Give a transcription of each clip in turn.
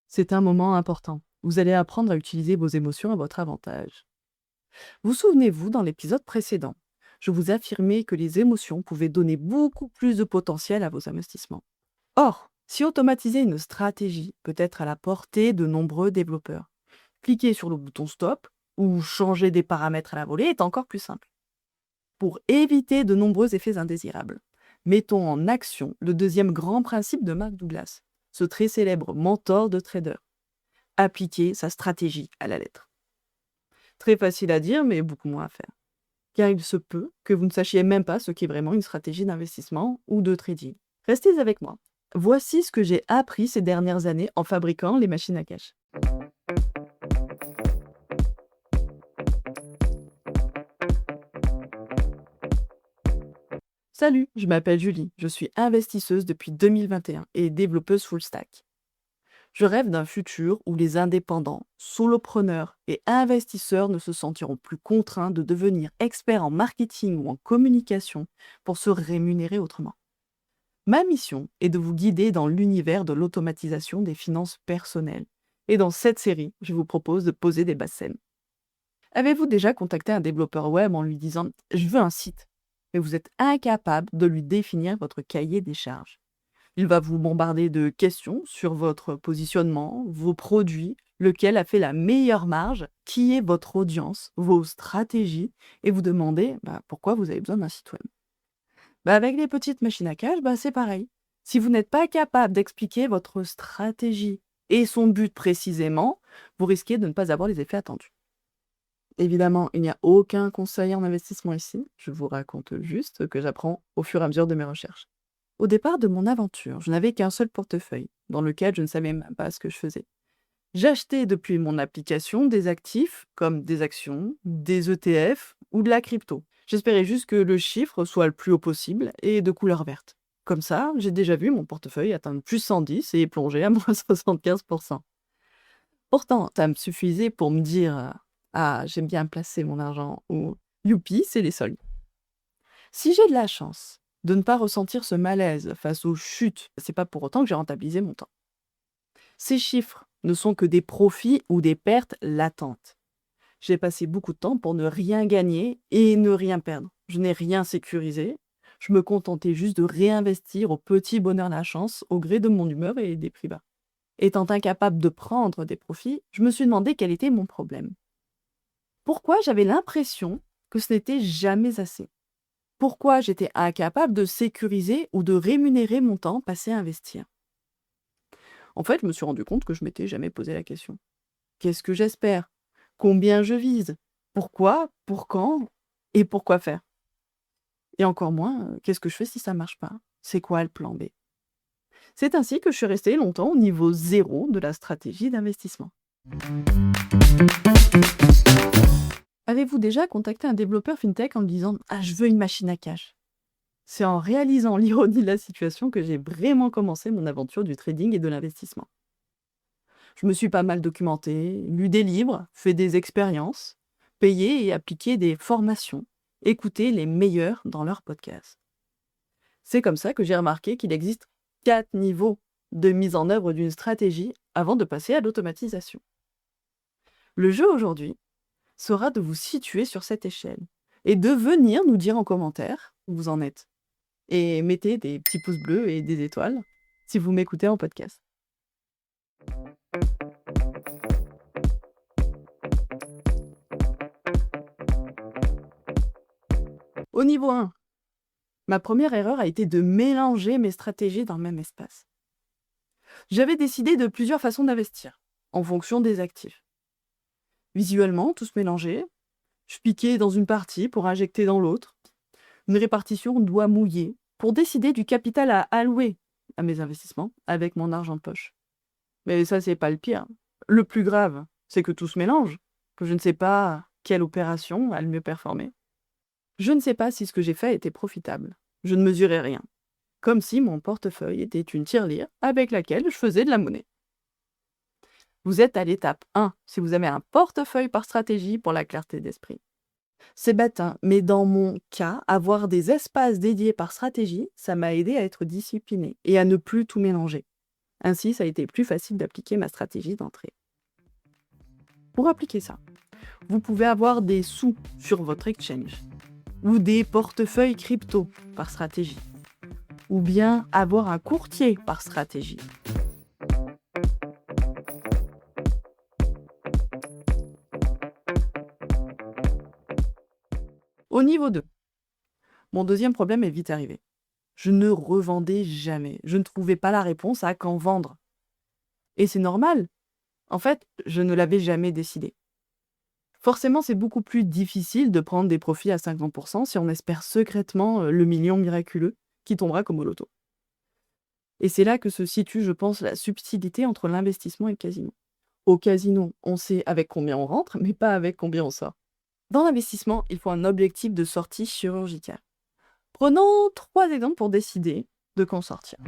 C'est un moment important. Vous allez apprendre à utiliser vos émotions à votre avantage. Vous souvenez-vous, dans l'épisode précédent, je vous affirmais que les émotions pouvaient donner beaucoup plus de potentiel à vos investissements. Or, si automatiser une stratégie peut être à la portée de nombreux développeurs, cliquer sur le bouton stop ou changer des paramètres à la volée est encore plus simple. Pour éviter de nombreux effets indésirables, mettons en action le deuxième grand principe de Mark Douglas, ce très célèbre mentor de traders: appliquer sa stratégie à la lettre. Très facile à dire, mais beaucoup moins à faire. Car il se peut que vous ne sachiez même pas ce qu'est vraiment une stratégie d'investissement ou de trading. Restez avec moi. Voici ce que j'ai appris ces dernières années en fabriquant les machines à cash. Salut, je m'appelle Julie, je suis investisseuse depuis 2021 et développeuse full stack. Je rêve d'un futur où les indépendants, solopreneurs et investisseurs ne se sentiront plus contraints de devenir experts en marketing ou en communication pour se rémunérer autrement. Ma mission est de vous guider dans l'univers de l'automatisation des finances personnelles. Et dans cette série, je vous propose de poser des bases saines. Avez-vous déjà contacté un développeur web en lui disant « Je veux un site », mais vous êtes incapable de lui définir votre cahier des charges? Il va vous bombarder de questions sur votre positionnement, vos produits, lequel a fait la meilleure marge, qui est votre audience, vos stratégies, et vous demander pourquoi vous avez besoin d'un site web. Avec les petites machines à cash, c'est pareil. Si vous n'êtes pas capable d'expliquer votre stratégie et son but précisément, vous risquez de ne pas avoir les effets attendus. Évidemment, il n'y a aucun conseil en investissement ici. Je vous raconte juste ce que j'apprends au fur et à mesure de mes recherches. Au départ de mon aventure, je n'avais qu'un seul portefeuille, dans lequel je ne savais même pas ce que je faisais. J'achetais depuis mon application des actifs, comme des actions, des ETF ou de la crypto. J'espérais juste que le chiffre soit le plus haut possible et de couleur verte. Comme ça, j'ai déjà vu mon portefeuille atteindre plus 110 et plonger à moins 75%. Pourtant, ça me suffisait pour me dire Ah, j'aime bien placer mon argent ou Youpi, c'est les soldes. Si j'ai de la chance de ne pas ressentir ce malaise face aux chutes, c'est pas pour autant que j'ai rentabilisé mon temps. Ces chiffres ne sont que des profits ou des pertes latentes. J'ai passé beaucoup de temps pour ne rien gagner et ne rien perdre. Je n'ai rien sécurisé. Je me contentais juste de réinvestir au petit bonheur de la chance au gré de mon humeur et des prix bas. Étant incapable de prendre des profits, je me suis demandé quel était mon problème. Pourquoi j'avais l'impression que ce n'était jamais assez? Pourquoi j'étais incapable de sécuriser ou de rémunérer mon temps passé à investir? En fait, je me suis rendu compte que je m'étais jamais posé la question. Qu'est-ce que j'espère? Combien je vise? Pourquoi? Pour quand? Et pourquoi faire? Et encore moins, qu'est-ce que je fais si ça marche pas? C'est quoi le plan B? C'est ainsi que je suis restée longtemps au niveau 0 de la stratégie d'investissement. Avez-vous déjà contacté un développeur fintech en lui disant « Ah, je veux une machine à cash ». C'est en réalisant l'ironie de la situation que j'ai vraiment commencé mon aventure du trading et de l'investissement. Je me suis pas mal documentée, lu des livres, fait des expériences, payé et appliqué des formations, écouté les meilleurs dans leurs podcasts. C'est comme ça que j'ai remarqué qu'il existe 4 niveaux de mise en œuvre d'une stratégie avant de passer à l'automatisation. Le jeu aujourd'hui sera de vous situer sur cette échelle et de venir nous dire en commentaire où vous en êtes. Et mettez des petits pouces bleus et des étoiles si vous m'écoutez en podcast. Au niveau 1, ma première erreur a été de mélanger mes stratégies dans le même espace. J'avais décidé de plusieurs façons d'investir, en fonction des actifs. Visuellement, tout se mélangeait. Je piquais dans une partie pour injecter dans l'autre. Une répartition doigt mouillé pour décider du capital à allouer à mes investissements avec mon argent de poche. Mais ça, c'est pas le pire. Le plus grave, c'est que tout se mélange, que je ne sais pas quelle opération a le mieux performé. Je ne sais pas si ce que j'ai fait était profitable. Je ne mesurais rien. Comme si mon portefeuille était une tirelire avec laquelle je faisais de la monnaie. Vous êtes à l'étape 1 si vous avez un portefeuille par stratégie pour la clarté d'esprit. C'est bête, hein, mais dans mon cas, avoir des espaces dédiés par stratégie, ça m'a aidé à être disciplinée et à ne plus tout mélanger. Ainsi, ça a été plus facile d'appliquer ma stratégie d'entrée. Pour appliquer ça, vous pouvez avoir des sous sur votre exchange ou des portefeuilles crypto par stratégie ou bien avoir un courtier par stratégie. Au niveau 2, mon deuxième problème est vite arrivé. Je ne revendais jamais. Je ne trouvais pas la réponse à quand vendre. Et c'est normal. En fait, je ne l'avais jamais décidé. Forcément, c'est beaucoup plus difficile de prendre des profits à 50% si on espère secrètement le million miraculeux qui tombera comme au loto. Et c'est là que se situe, je pense, la subtilité entre l'investissement et le casino. Au casino, on sait avec combien on rentre, mais pas avec combien on sort. Dans l'investissement, il faut un objectif de sortie chirurgicale. Prenons 3 exemples pour décider de quand sortir.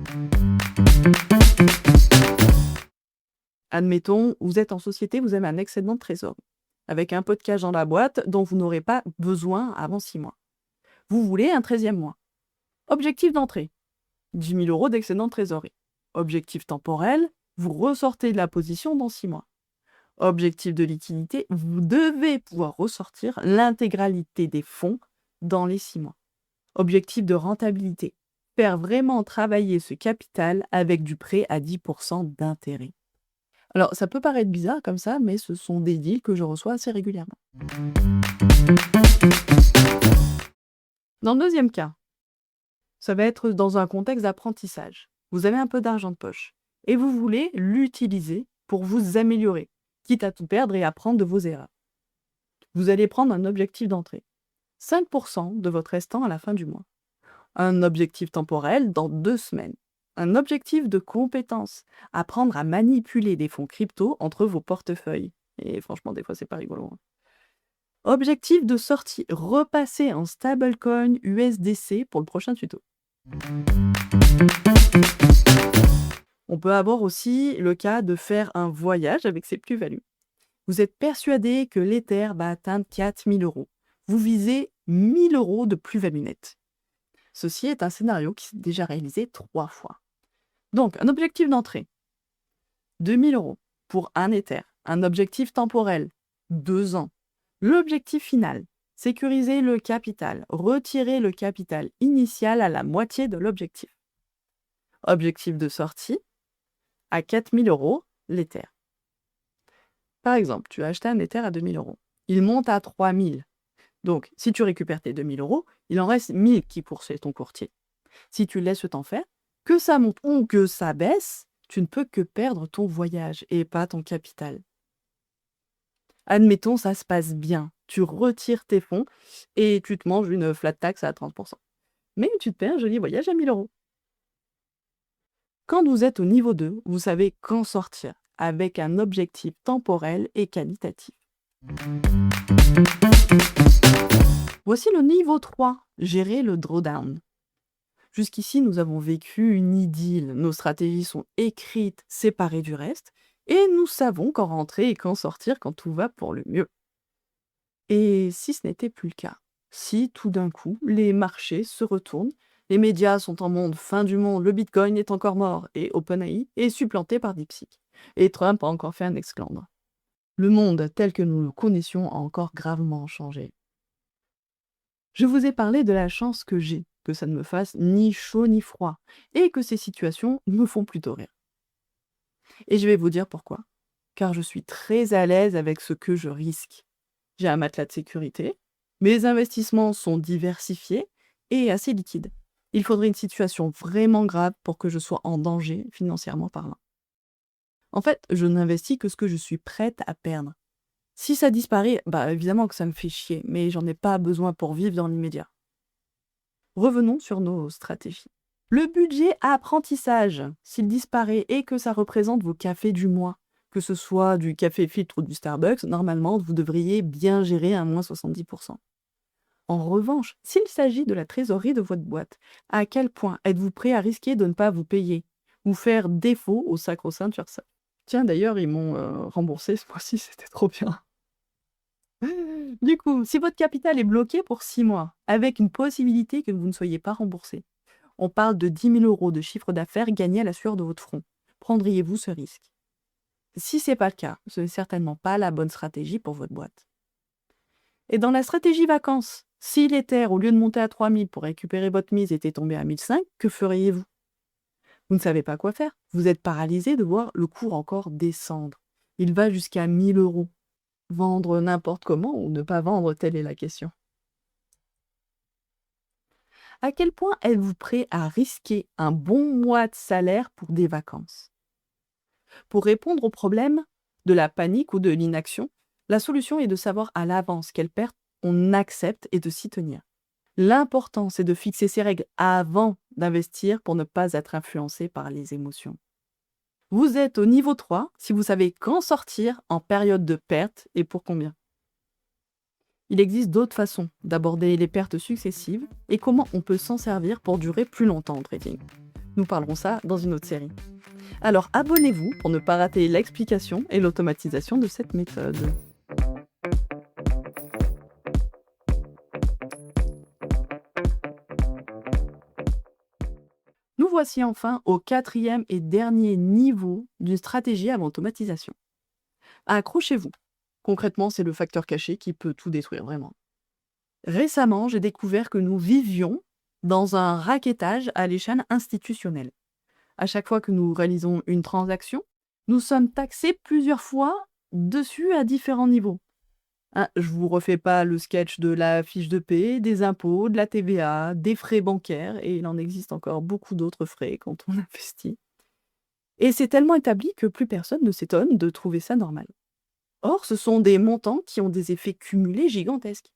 Admettons, vous êtes en société, vous avez un excédent de trésorerie, avec un peu de cash dans la boîte dont vous n'aurez pas besoin avant 6 mois. Vous voulez un 13e mois. Objectif d'entrée, 10 000 € d'excédent de trésorerie. Objectif temporel, vous ressortez de la position dans 6 mois. Objectif de liquidité, vous devez pouvoir ressortir l'intégralité des fonds dans les 6 mois. Objectif de rentabilité, faire vraiment travailler ce capital avec du prêt à 10% d'intérêt. Alors, ça peut paraître bizarre comme ça, mais ce sont des deals que je reçois assez régulièrement. Dans le deuxième cas, ça va être dans un contexte d'apprentissage. Vous avez un peu d'argent de poche et vous voulez l'utiliser pour vous améliorer, quitte à tout perdre et apprendre de vos erreurs. Vous allez prendre un objectif d'entrée, 5% de votre restant à la fin du mois. Un objectif temporel dans 2 semaines. Un objectif de compétence, apprendre à manipuler des fonds crypto entre vos portefeuilles. Et franchement, des fois, c'est pas rigolo. Objectif de sortie, repasser en stablecoin USDC pour le prochain tuto. On peut avoir aussi le cas de faire un voyage avec ses plus-values. Vous êtes persuadé que l'Ether va atteindre 4 000 €. Vous visez 1 000 € de plus-value nette. Ceci est un scénario qui s'est déjà réalisé 3 fois. Donc, un objectif d'entrée, 2 000 € pour un Ether. Un objectif temporel, 2 ans. L'objectif final, sécuriser le capital, retirer le capital initial à la moitié de l'objectif. Objectif de sortie, à 4 000 € l'Ether. Par exemple, tu as acheté un Ether à 2 000 €. Il monte à 3 000. Donc, si tu récupères tes 2 000 €, il en reste 1 000 qui poursuit ton courtier. Si tu laisses le temps faire, que ça monte ou que ça baisse, tu ne peux que perdre ton voyage et pas ton capital. Admettons, ça se passe bien. Tu retires tes fonds et tu te manges une flat tax à 30%. Mais tu te fais un joli voyage à 1 000 €. Quand vous êtes au niveau 2, vous savez quand sortir, avec un objectif temporel et qualitatif. Voici le niveau 3, gérer le drawdown. Jusqu'ici, nous avons vécu une idylle. Nos stratégies sont écrites, séparées du reste, et nous savons quand rentrer et quand sortir quand tout va pour le mieux. Et si ce n'était plus le cas, si tout d'un coup, les marchés se retournent, les médias sont en mode fin du monde, le Bitcoin est encore mort, et OpenAI est supplanté par DeepSeek, et Trump a encore fait un esclandre. Le monde tel que nous le connaissions a encore gravement changé. Je vous ai parlé de la chance que j'ai, que ça ne me fasse ni chaud ni froid, et que ces situations me font plutôt rire. Et je vais vous dire pourquoi. Car je suis très à l'aise avec ce que je risque. J'ai un matelas de sécurité, mes investissements sont diversifiés et assez liquides. Il faudrait une situation vraiment grave pour que je sois en danger financièrement parlant. En fait, je n'investis que ce que je suis prête à perdre. Si ça disparaît, bah évidemment que ça me fait chier, mais j'en ai pas besoin pour vivre dans l'immédiat. Revenons sur nos stratégies. Le budget apprentissage, s'il disparaît et que ça représente vos cafés du mois, que ce soit du café filtre ou du Starbucks, normalement, vous devriez bien gérer un moins 70%. En revanche, s'il s'agit de la trésorerie de votre boîte, à quel point êtes-vous prêt à risquer de ne pas vous payer ou faire défaut au sacro-saint URSSAF? Tiens, d'ailleurs, ils m'ont remboursé ce mois-ci, c'était trop bien. Du coup, si votre capital est bloqué pour 6 mois, avec une possibilité que vous ne soyez pas remboursé, on parle de 10 000 € de chiffre d'affaires gagné à la sueur de votre front. Prendriez-vous ce risque? Si c'est pas le cas, ce n'est certainement pas la bonne stratégie pour votre boîte. Et dans la stratégie vacances, si l'Ether, au lieu de monter à 3 000 pour récupérer votre mise, était tombé à 1 500, que feriez-vous? Vous ne savez pas quoi faire. Vous êtes paralysé de voir le cours encore descendre. Il va jusqu'à 1 000 €. Vendre n'importe comment ou ne pas vendre, telle est la question. À quel point êtes-vous prêt à risquer un bon mois de salaire pour des vacances? Pour répondre au problème de la panique ou de l'inaction, la solution est de savoir à l'avance quelle perte on accepte et de s'y tenir. L'important, c'est de fixer ses règles avant d'investir pour ne pas être influencé par les émotions. Vous êtes au niveau 3 si vous savez quand sortir en période de perte et pour combien. Il existe d'autres façons d'aborder les pertes successives et comment on peut s'en servir pour durer plus longtemps en trading. Nous parlerons ça dans une autre série. Alors abonnez-vous pour ne pas rater l'explication et l'automatisation de cette méthode. Nous voici enfin au 4e et dernier niveau d'une stratégie à l'automatisation. Accrochez-vous. Concrètement, c'est le facteur caché qui peut tout détruire vraiment. Récemment, j'ai découvert que nous vivions dans un rackettage à l'échelle institutionnelle. À chaque fois que nous réalisons une transaction, nous sommes taxés plusieurs fois dessus à différents niveaux. Hein, je vous refais pas le sketch de la fiche de paie, des impôts, de la TVA, des frais bancaires, et il en existe encore beaucoup d'autres frais quand on investit. Et c'est tellement établi que plus personne ne s'étonne de trouver ça normal. Or, ce sont des montants qui ont des effets cumulés gigantesques.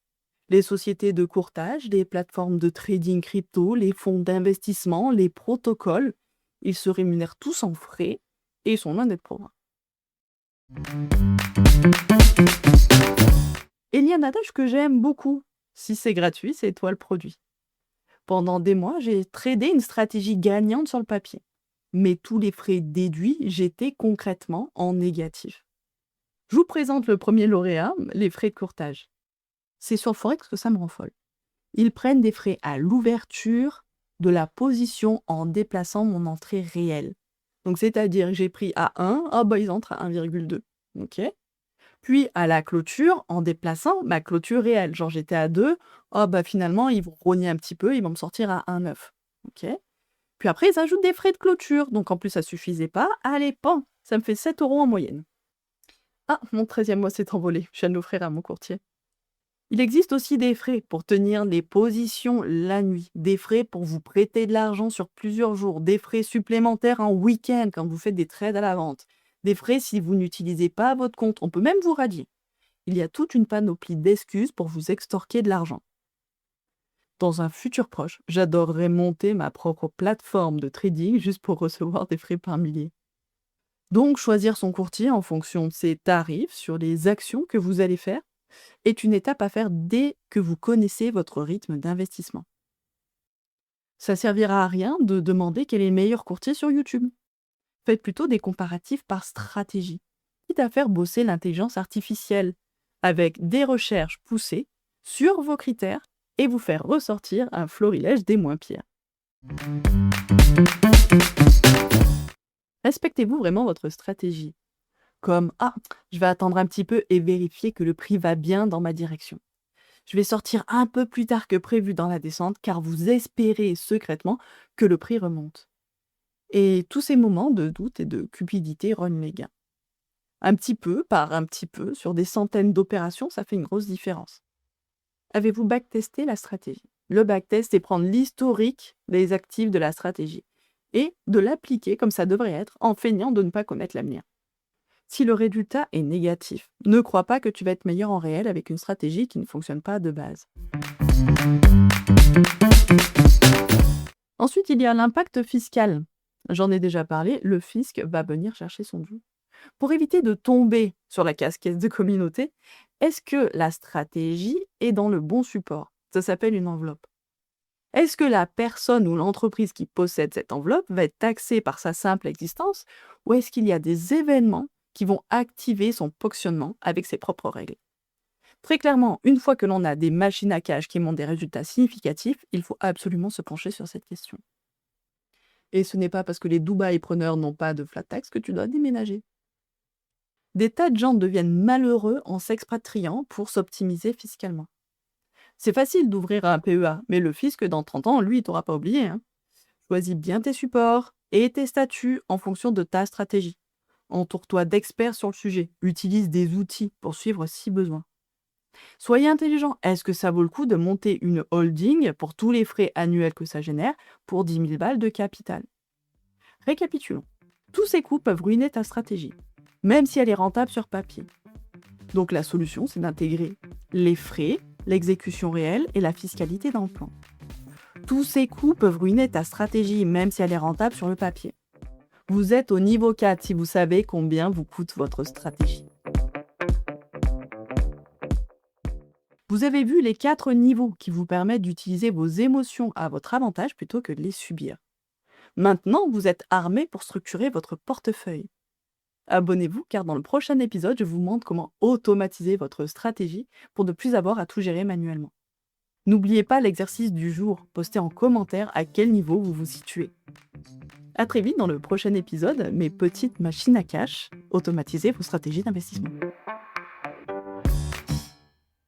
Les sociétés de courtage, les plateformes de trading crypto, les fonds d'investissement, les protocoles, ils se rémunèrent tous en frais et sont loin d'être pauvres. Et il y a un adage que j'aime beaucoup. Si c'est gratuit, c'est toi le produit. Pendant des mois, j'ai tradé une stratégie gagnante sur le papier. Mais tous les frais déduits, j'étais concrètement en négatif. Je vous présente le premier lauréat, les frais de courtage. C'est sur le Forex que ça me rend folle. Ils prennent des frais à l'ouverture de la position en déplaçant mon entrée réelle. Donc, c'est-à-dire que j'ai pris à 1, ils entrent à 1,2. OK. Puis, à la clôture, en déplaçant ma clôture réelle. Genre, j'étais à 2, finalement, ils vont rogner un petit peu, ils vont me sortir à 1,9. OK. Puis après, ils ajoutent des frais de clôture. Donc, en plus, ça suffisait pas. Allez, pan, ça me fait 7 € en moyenne. Ah, mon 13e mois s'est envolé. Je viens de l'offrir à mon courtier. Il existe aussi des frais pour tenir les positions la nuit, des frais pour vous prêter de l'argent sur plusieurs jours, des frais supplémentaires en week-end quand vous faites des trades à la vente, des frais si vous n'utilisez pas votre compte, on peut même vous radier. Il y a toute une panoplie d'excuses pour vous extorquer de l'argent. Dans un futur proche, j'adorerais monter ma propre plateforme de trading juste pour recevoir des frais par milliers. Donc, choisir son courtier en fonction de ses tarifs sur les actions que vous allez faire est une étape à faire dès que vous connaissez votre rythme d'investissement. Ça servira à rien de demander quel est le meilleur courtier sur YouTube. Faites plutôt des comparatifs par stratégie, quitte à faire bosser l'intelligence artificielle avec des recherches poussées sur vos critères et vous faire ressortir un florilège des moins pires. Respectez-vous vraiment votre stratégie? Comme je vais attendre un petit peu et vérifier que le prix va bien dans ma direction. Je vais sortir un peu plus tard que prévu dans la descente car vous espérez secrètement que le prix remonte. Et tous ces moments de doute et de cupidité rognent les gains. Un petit peu par un petit peu, sur des centaines d'opérations, ça fait une grosse différence. Avez-vous backtesté la stratégie? Le backtest, c'est prendre l'historique des actifs de la stratégie et de l'appliquer comme ça devrait être en feignant de ne pas connaître l'avenir. Si le résultat est négatif, ne crois pas que tu vas être meilleur en réel avec une stratégie qui ne fonctionne pas de base. Ensuite, il y a l'impact fiscal. J'en ai déjà parlé, le fisc va venir chercher son dû. Pour éviter de tomber sur la casquette de communauté, est-ce que la stratégie est dans le bon support? Ça s'appelle une enveloppe. Est-ce que la personne ou l'entreprise qui possède cette enveloppe va être taxée par sa simple existence ou est-ce qu'il y a des événements qui vont activer son fonctionnement avec ses propres règles? Très clairement, une fois que l'on a des machines à cash qui montrent des résultats significatifs, il faut absolument se pencher sur cette question. Et ce n'est pas parce que les Dubaï-preneurs n'ont pas de flat tax que tu dois déménager. Des tas de gens deviennent malheureux en s'expatriant pour s'optimiser fiscalement. C'est facile d'ouvrir un PEA, mais le fisc dans 30 ans, lui, il t'aura pas oublié, hein. Choisis bien tes supports et tes statuts en fonction de ta stratégie. Entoure-toi d'experts sur le sujet. Utilise des outils pour suivre si besoin. Soyez intelligent. Est-ce que ça vaut le coup de monter une holding pour tous les frais annuels que ça génère pour 10 000 balles de capital? Récapitulons. Tous ces coûts peuvent ruiner ta stratégie, même si elle est rentable sur papier. Donc la solution, c'est d'intégrer les frais, l'exécution réelle et la fiscalité dans le plan. Tous ces coûts peuvent ruiner ta stratégie, même si elle est rentable sur le papier. Vous êtes au niveau 4 si vous savez combien vous coûte votre stratégie. Vous avez vu les 4 niveaux qui vous permettent d'utiliser vos émotions à votre avantage plutôt que de les subir. Maintenant, vous êtes armé pour structurer votre portefeuille. Abonnez-vous car dans le prochain épisode, je vous montre comment automatiser votre stratégie pour ne plus avoir à tout gérer manuellement. N'oubliez pas l'exercice du jour, postez en commentaire à quel niveau vous vous situez. À très vite dans le prochain épisode, mes petites machines à cash, automatisez vos stratégies d'investissement.